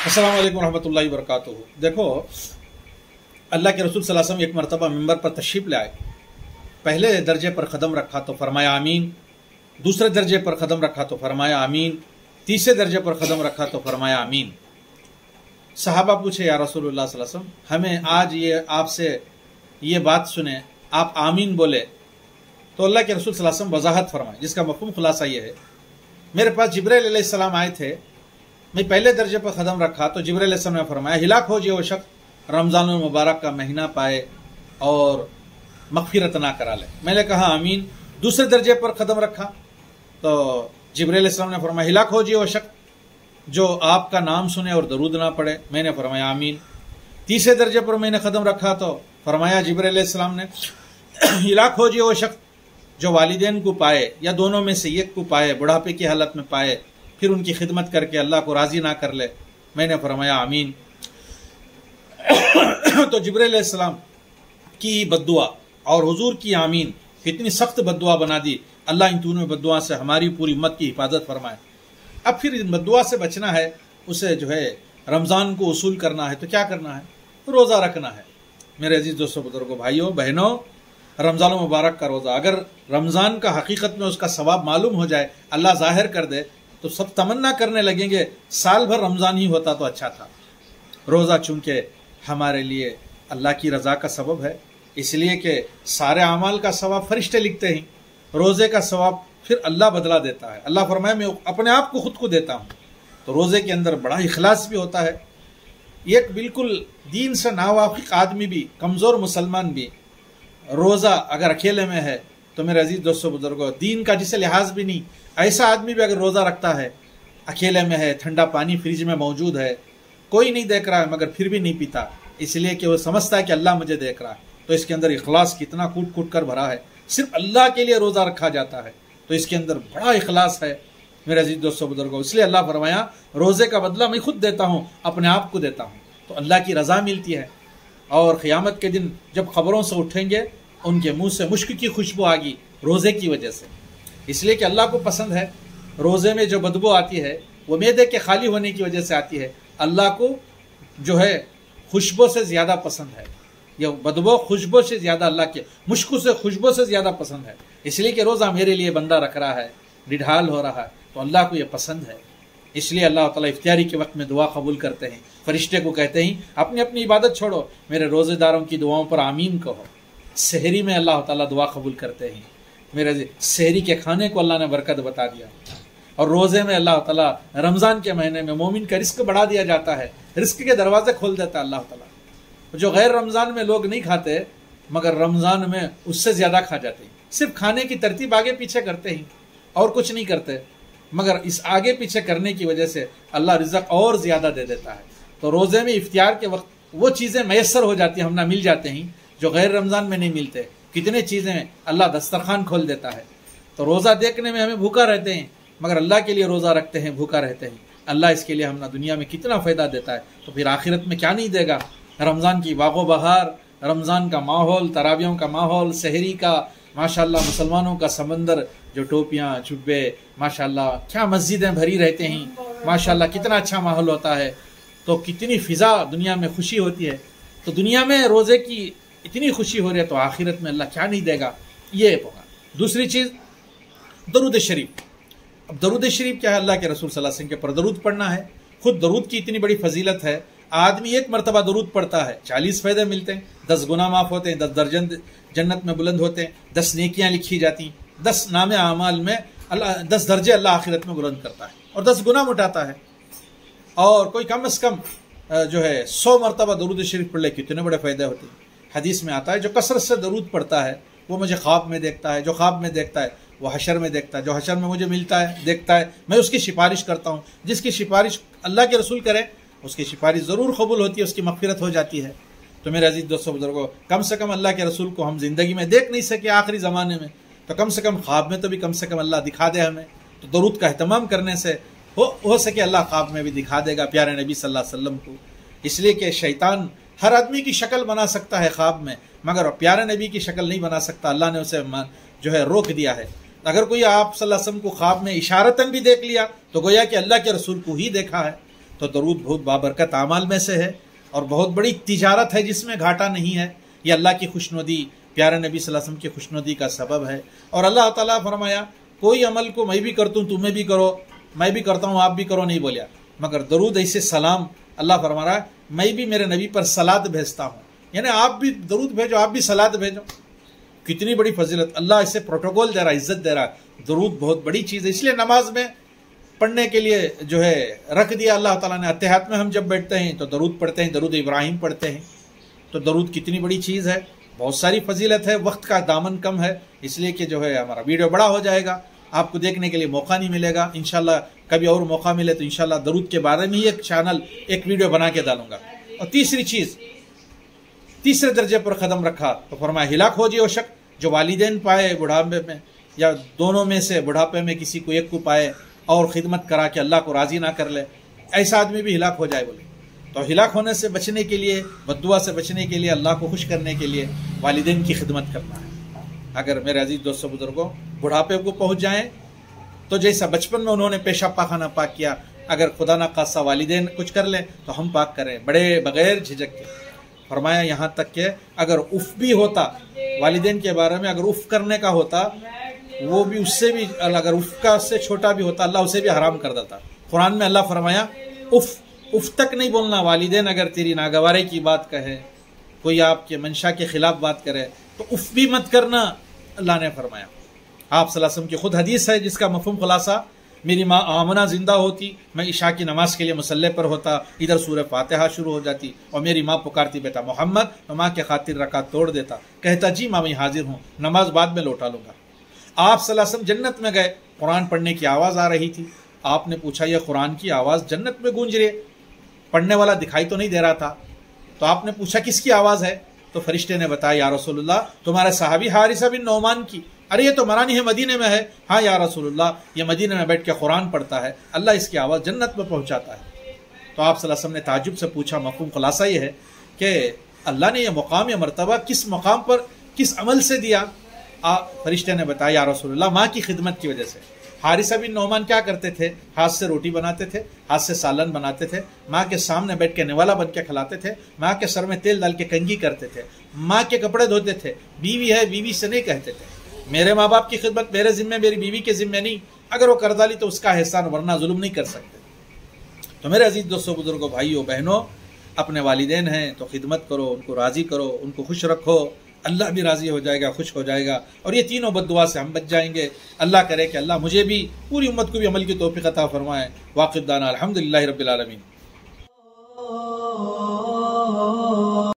अस्सलाम वालेकुम रहमतुल्लाहि वबरकातुहू। देखो, अल्लाह के रसूल सल्लल्लाहु अलैहि वसल्लम एक मरतबा मिंबर पर तशरीफ़ ले आए। पहले दर्जे पर कदम रखा तो फरमाया आमीन, दूसरे दर्जे पर कदम रखा तो फरमाया आमीन, तीसरे दर्जे पर कदम रखा तो फरमाया आमीन। सहाबा पूछे, या रसूलुल्लाह सल्लल्लाहु अलैहि वसल्लम, हमें आज ये आपसे ये बात सुने, आप आमीन बोले तो अल्लाह के रसूल सल्लल्लाहु अलैहि वसल्लम वजाहत फरमाए, जिसका मफ़हूम खुलासा ये है, मेरे पास जिब्राइल अलैहिस्सलाम आए थे, मैं पहले दर्जे पर कदम रखा तो जिब्राइल अलैहिस्सलाम ने फरमाया, हिलाक हो जो शख्स रमज़ान मुबारक का महीना पाए और मग़फ़िरत ना करा ले। मैंने कहा आमीन। दूसरे दर्जे पर कदम रखा तो जिब्राइल अलैहिस्सलाम ने फरमाया, हिलाक हो जो शख्स जो आपका नाम सुने और दरूद ना पढ़े। मैंने फरमाया आमीन। तीसरे दर्जे पर मैंने कदम रखा तो फरमाया जिब्राइल अलैहिस्सलाम ने, हिलाक हो जो शख्स जो वालिदैन को पाए या दोनों में से एक को पाए, बुढ़ापे की हालत में पाए, फिर उनकी खिदमत करके अल्लाह को राजी ना कर ले। मैंने फरमाया आमीन। तो जिब्राइल अलैहिस्सलाम की बद्दुआ और हुजूर की आमीन कितनी सख्त बद्दुआ बना दी। अल्लाह इन तीनों बद्दुआ से हमारी पूरी उम्मत की हिफाजत फरमाए। अब फिर इन बद्दुआ से बचना है, उसे जो है रमज़ान को उसूल करना है तो क्या करना है? रोज़ा रखना है। मेरे अजीज दोस्तों, बुजुर्गों, भाइयों बहनों, रमज़ान मुबारक का रोज़ा, अगर रमज़ान का हकीकत में उसका सवाब मालूम हो जाए, अल्लाह ज़ाहिर कर दे, तो सब तमन्ना करने लगेंगे साल भर रमज़ान ही होता तो अच्छा था। रोज़ा चूँकि हमारे लिए अल्लाह की रज़ा का सबब है, इसलिए कि सारे अमाल का सवाब फरिश्ते लिखते हैं, रोज़े का सवाब फिर अल्लाह बदला देता है। अल्लाह फरमाए, मैं अपने आप को खुद को देता हूँ। तो रोज़े के अंदर बड़ा इखलास भी होता है। एक बिल्कुल दीन से नावाकिफ आदमी भी, कमज़ोर मुसलमान भी, रोज़ा अगर अकेले में है तो मेरे अजीज दोस्तों बुजुर्गों, दीन का जिसे लिहाज भी नहीं, ऐसा आदमी भी अगर रोज़ा रखता है, अकेले में है, ठंडा पानी फ्रिज में मौजूद है, कोई नहीं देख रहा है, मगर फिर भी नहीं पीता, इसलिए कि वो समझता है कि अल्लाह मुझे देख रहा है। तो इसके अंदर इखलास कितना कूट कूट कर भरा है। सिर्फ अल्लाह के लिए रोज़ा रखा जाता है, तो इसके अंदर बड़ा इखलास है मेरे अजीज दोस्तों बुजुर्गों। इसलिए अल्लाह फरमाया, रोज़े का बदला मैं खुद देता हूँ, अपने आप को देता हूँ। तो अल्लाह की रज़ा मिलती है। और क़यामत के दिन जब खबरों से उठेंगे, उनके मुंह से मुश्क की खुशबू आगी रोज़े की वजह से, इसलिए कि अल्लाह को पसंद है। रोज़े में जो बदबू आती है वो मैदे के खाली होने की वजह से आती है। अल्लाह को जो है खुशबू से ज़्यादा पसंद है, यह बदबू खुशबू से ज़्यादा, अल्लाह के मुश्क से खुशबू से ज़्यादा पसंद है। इसलिए कि रोज़ा मेरे लिए बंदा रख रहा है, निढाल हो रहा है, तो अल्लाह को यह पसंद है। इसलिए अल्लाह ताला इफ्तियारी के वक्त में दुआ कबूल करते हैं। फरिश्ते को कहते हैं, अपनी अपनी इबादत छोड़ो, मेरे रोज़ेदारों की दुआओं पर आमीन कहो। सहरी में अल्लाह ताला दुआ कबूल करते हैं। मेरे सहरी के खाने को अल्लाह ने बरकत बता दिया। और रोज़े में अल्लाह ताला रमज़ान के महीने में मोमिन का रिस्क बढ़ा दिया जाता है, रिस्क के दरवाजे खोल देता है अल्लाह ताला। जो गैर रमज़ान में लोग नहीं खाते, मगर रमज़ान में उससे ज़्यादा खा जाते हैं। सिर्फ खाने की तरतीब आगे पीछे करते हैं और कुछ नहीं करते, मगर इस आगे पीछे करने की वजह से अल्लाह रिज़्क़ और ज़्यादा दे देता है। तो रोज़े में इफ्तियार के वक्त वो चीज़ें मैसर हो जाती हैं, हम ना मिल जाते हैं जो गैर रमज़ान में नहीं मिलते। कितने चीज़ें अल्लाह दस्तरखान खोल देता है। तो रोज़ा देखने में हमें भूखा रहते हैं, मगर अल्लाह के लिए रोज़ा रखते हैं, भूखा रहते हैं। अल्लाह इसके लिए हम ना दुनिया में कितना फ़ायदा देता है, तो फिर आखिरत में क्या नहीं देगा। रमज़ान की बागो बहार, रमज़ान का माहौल, तरावियों का माहौल, सहरी का माशाल्लाह, मुसलमानों का समंदर, जो टोपियाँ जुब्बे, माशाल्लाह क्या मस्जिदें भरी रहते हैं, माशाल्लाह कितना अच्छा माहौल होता है। तो कितनी फ़िज़ा दुनिया में खुशी होती है। तो दुनिया में रोज़े की इतनी खुशी हो रही है, तो आखिरत में अल्लाह क्या नहीं देगा, ये होगा। दूसरी चीज़, दरूद शरीफ। अब दरूद शरीफ क्या है? अल्लाह के रसूल सल्लल्लाहु अलैहि वसल्लम के पर दरूद पढ़ना है। खुद दरूद की इतनी बड़ी फजीलत है, आदमी एक मरतबा दरूद पढ़ता है 40 फ़ायदे मिलते हैं, 10 गुनाह माफ़ होते हैं, 10 दर्जन जन्नत में बुलंद होते हैं, 10 नेकियां लिखी जाती, 10 नामे आमाल में अल्लाह 10 दर्जे अल्लाह आखिरत में बुलंद करता है और 10 गुनाह मिटाता है। और कोई कम अज़ कम जो है 100 मरतबा दरूद शरीफ पढ़ ले, कितने बड़े फ़ायदे होते हैं। हदीस में आता है, जो कसरत से दरूद पढ़ता है वो मुझे ख्वाब में देखता है, जो ख्वाब में देखता है वो हशर में देखता है, जो हशर में मुझे मिलता है देखता है, मैं उसकी सिफारिश करता हूँ। जिसकी सिफारिश अल्लाह के रसूल करें, उसकी सिफारिश ज़रूर कबूल होती है, उसकी मग़फ़िरत हो जाती है। तो मेरे अजीज़ दोस्तों बुजुर्गों, कम से कम अल्लाह के रसूल को हम ज़िंदगी में देख नहीं सके आखिरी ज़माने में, तो कम से कम ख्वाब में तो भी कम से कम अल्लाह दिखा दे हमें। तो दरूद का अहतमाम करने से हो सके अल्लाह ख्वाब में भी दिखा देगा प्यारे नबी सल्लल्लाहु अलैहि वसल्लम को। इसलिए कि शैतान हर आदमी की शक्ल बना सकता है ख्वाब में, मगर प्यारे नबी की शक्ल नहीं बना सकता। अल्लाह ने उसे जो है रोक दिया है। अगर कोई आप सल्लल्लाहु अलैहि वसल्लम को ख्वाब में इशारतन भी देख लिया तो गोया कि अल्लाह के रसूल को ही देखा है। तो दरूद बहुत बाबरकत आमाल में से है और बहुत बड़ी तिजारत है जिसमें घाटा नहीं है। ये अल्लाह की खुशनुदी, प्यारे नबी सल्लल्लाहु अलैहि वसल्लम की खुशनुदी का सबब है। और अल्लाह ताला फरमाया कोई अमल को मैं भी करता हूँ तुम्हें भी करो, मैं भी करता हूँ आप भी करो नहीं बोलिया, मगर दरूद ऐसे सलाम अल्लाह फरमा रहा है मैं भी मेरे नबी पर सलात भेजता हूँ, यानी आप भी दरूद भेजो, आप भी सलात भेजो। कितनी बड़ी फजीलत, अल्लाह इसे प्रोटोकॉल दे रहा है, इज्जत दे रहा है। दरूद बहुत बड़ी चीज़ है, इसलिए नमाज में पढ़ने के लिए जो है रख दिया अल्लाह ताला ने। अत्तहियात में हम जब बैठते हैं तो दरूद पढ़ते हैं, दरूद इब्राहिम पढ़ते हैं। तो दरूद कितनी बड़ी चीज़ है, बहुत सारी फजीलत है। वक्त का दामन कम है, इसलिए कि जो है हमारा वीडियो बड़ा हो जाएगा, आपको देखने के लिए मौका नहीं मिलेगा। इंशाल्लाह कभी और मौका मिले तो इंशाल्लाह दरूद के बारे में ही एक चैनल, एक वीडियो बना के डालूंगा। और तीसरी चीज़, तीसरे दर्जे पर कदम रखा तो फरमाया हिलाक हो जी वो शख्स जो वालिदैन पाए बुढ़ापे में, या दोनों में से बुढ़ापे में किसी को एक को पाए और खिदमत करा के अल्लाह को राज़ी ना कर ले, ऐसा आदमी भी हिलाक हो जाए। बोले तो हिलाक होने से बचने के लिए, बद्दुआ से बचने के लिए, अल्लाह को खुश करने के लिए वालिदैन की खिदमत करना है। अगर मेरे अजीज दोस्तों बुजुर्गों बुढ़ापे को पहुँच जाएँ तो जैसा बचपन में उन्होंने पेशाब पाखाना पाक किया, अगर खुदा ना खासा वालिदैन कुछ कर लें तो हम पाक करें बड़े बगैर झिझक के। फरमाया यहाँ तक कि अगर उफ भी होता वालिदैन के बारे में, अगर उफ करने का होता वो भी उससे भी, अगर उफ का से छोटा भी होता अल्लाह उसे भी हराम कर देता। कुरान में अल्लाह फरमाया उफ तक नहीं बोलना। वालिदैन अगर तेरी नागवारे की बात कहे, कोई आपके मंशा के खिलाफ बात करे तो उफ भी मत करना, अल्लाह ने फरमाया। आप सल्लल्लाहु अलैहि वसल्लम की खुद हदीस है जिसका मफहूम खुलासा, मेरी माँ आमना जिंदा होती, मैं इशा की नमाज के लिए मुसल्ले पर होता, इधर सूरह फातिहा शुरू हो जाती और मेरी माँ पुकारती बेटा मोहम्मद, तो माँ के खातिर रकात तोड़ देता, कहता जी माँ मैं हाजिर हूँ, नमाज बाद में लौटा लूंगा। आप सल्लल्लाहु अलैहि वसल्लम जन्नत में गए, कुरान पढ़ने की आवाज़ आ रही थी। आपने पूछा यह कुरान की आवाज़ जन्नत में गूंज रही, पढ़ने वाला दिखाई तो नहीं दे रहा था। तो आपने पूछा किसकी आवाज़ है? तो फरिश्ते ने बताया या रसूलुल्लाह तुम्हारे सहाबी हारिसा बिन नौमान की। अरे ये तो मरानी है, मदीने में है। हाँ या रसूलुल्लाह ये मदीने में बैठ के कुरान पढ़ता है, अल्लाह इसकी आवाज़ जन्नत में पहुँचाता है। तो आप सल्लल्लाहु अलैहि वसल्लम ने ताजुब से पूछा, मफ़हूम खुलासा ये है कि अल्लाह ने यह मुकाम या मर्तबा किस मकाम पर किस अमल से दिया? फरिश्ते ने बताया या रसूलुल्लाह माँ की खिदमत की वजह से। हारिसा बिन नौमान क्या करते थे? हाथ से रोटी बनाते थे, हाथ से सालन बनाते थे, माँ के सामने बैठ के निवाला बन के खिलाते थे, माँ के सर में तेल डाल के कंघी करते थे, माँ के कपड़े धोते थे। बीवी है, बीवी से नहीं कहते थे मेरे माँ बाप की खिदमत मेरे जिम्मे, मेरी बीवी के जिम्मे नहीं। अगर वो कर डाली तो उसका एहसान, वरना जुल्म नहीं कर सकते। तो मेरे अजीज दोस्तों बुजुर्गों भाइयों बहनों, अपने वालिदैन हैं तो खिदमत करो, उनको राज़ी करो, उनको खुश रखो, अल्लाह भी राज़ी हो जाएगा, खुश हो जाएगा। और ये तीनों बद्दुआ से हम बच जाएंगे। अल्लाह करे कि अल्लाह मुझे भी पूरी उम्मत को भी अमल की तौफीक अता फरमाए। वाक़िफ़ दाना अल्हम्दुलिल्लाहि रब्बिल आलमीन।